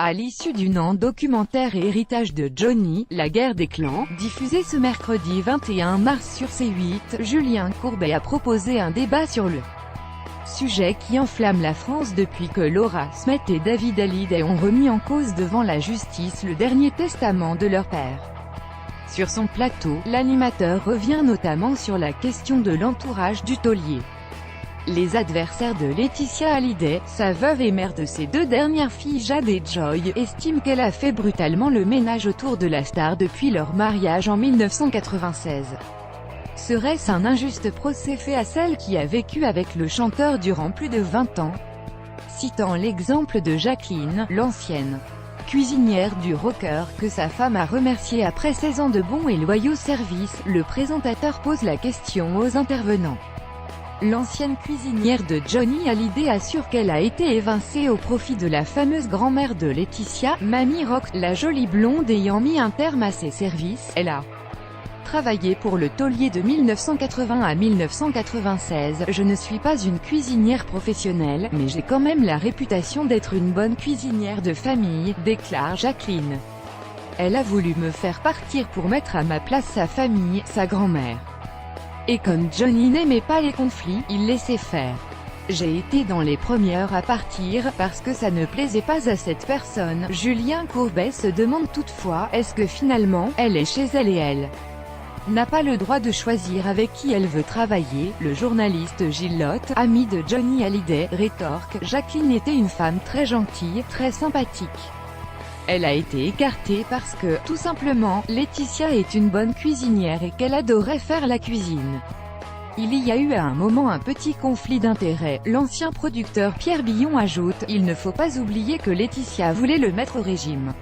À l'issue du documentaire et héritage de Johnny, La guerre des clans, diffusé ce mercredi 21 mars sur C8, Julien Courbet a proposé un débat sur le sujet qui enflamme la France depuis que Laura Smet et David Hallyday ont remis en cause devant la justice le dernier testament de leur père. Sur son plateau, l'animateur revient notamment sur la question de l'entourage du taulier. Les adversaires de Laetitia Hallyday, sa veuve et mère de ses deux dernières filles Jade et Joy, estiment qu'elle a fait brutalement le ménage autour de la star depuis leur mariage en 1996. Serait-ce un injuste procès fait à celle qui a vécu avec le chanteur durant plus de 20 ans? Citant l'exemple de Jacqueline, l'ancienne cuisinière du rocker, que sa femme a remerciée après 16 ans de bons et loyaux services, le présentateur pose la question aux intervenants. L'ancienne cuisinière de Johnny Hallyday assure qu'elle a été évincée au profit de la fameuse grand-mère de Laetitia, Mamie Rock, la jolie blonde ayant mis un terme à ses services. Elle a travaillé pour le taulier de 1980 à 1996. Je ne suis pas une cuisinière professionnelle, mais j'ai quand même la réputation d'être une bonne cuisinière de famille, déclare Jacqueline. Elle a voulu me faire partir pour mettre à ma place sa famille, sa grand-mère. Et comme Johnny n'aimait pas les conflits, il laissait faire. J'ai été dans les premières à partir, parce que ça ne plaisait pas à cette personne. Julien Courbet se demande toutefois, est-ce que finalement, elle est chez elle et elle n'a pas le droit de choisir avec qui elle veut travailler? Le journaliste Gilles Lotte, ami de Johnny Hallyday, rétorque, Jacqueline était une femme très gentille, très sympathique. Elle a été écartée parce que, tout simplement, Laetitia est une bonne cuisinière et qu'elle adorait faire la cuisine. Il y a eu à un moment un petit conflit d'intérêts. L'ancien producteur Pierre Billon ajoute, il ne faut pas oublier que Laetitia voulait le mettre au régime.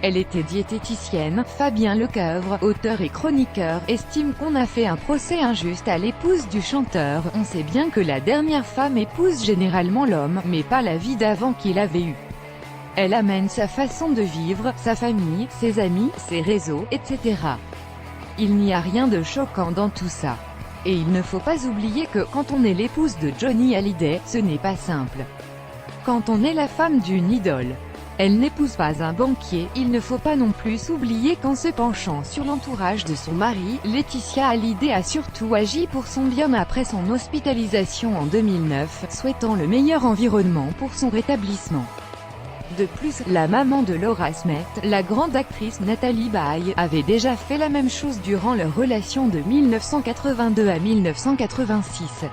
Elle était diététicienne. Fabien Lecoeuvre, auteur et chroniqueur, estime qu'on a fait un procès injuste à l'épouse du chanteur. On sait bien que la dernière femme épouse généralement l'homme, mais pas la vie d'avant qu'il avait eue. Elle amène sa façon de vivre, sa famille, ses amis, ses réseaux, etc. Il n'y a rien de choquant dans tout ça. Et il ne faut pas oublier que, quand on est l'épouse de Johnny Hallyday, ce n'est pas simple. Quand on est la femme d'une idole, elle n'épouse pas un banquier. Il ne faut pas non plus oublier qu'en se penchant sur l'entourage de son mari, Laetitia Hallyday a surtout agi pour son bien après son hospitalisation en 2009, souhaitant le meilleur environnement pour son rétablissement. De plus, la maman de Laura Smet, la grande actrice Nathalie Baye, avait déjà fait la même chose durant leur relation de 1982 à 1986.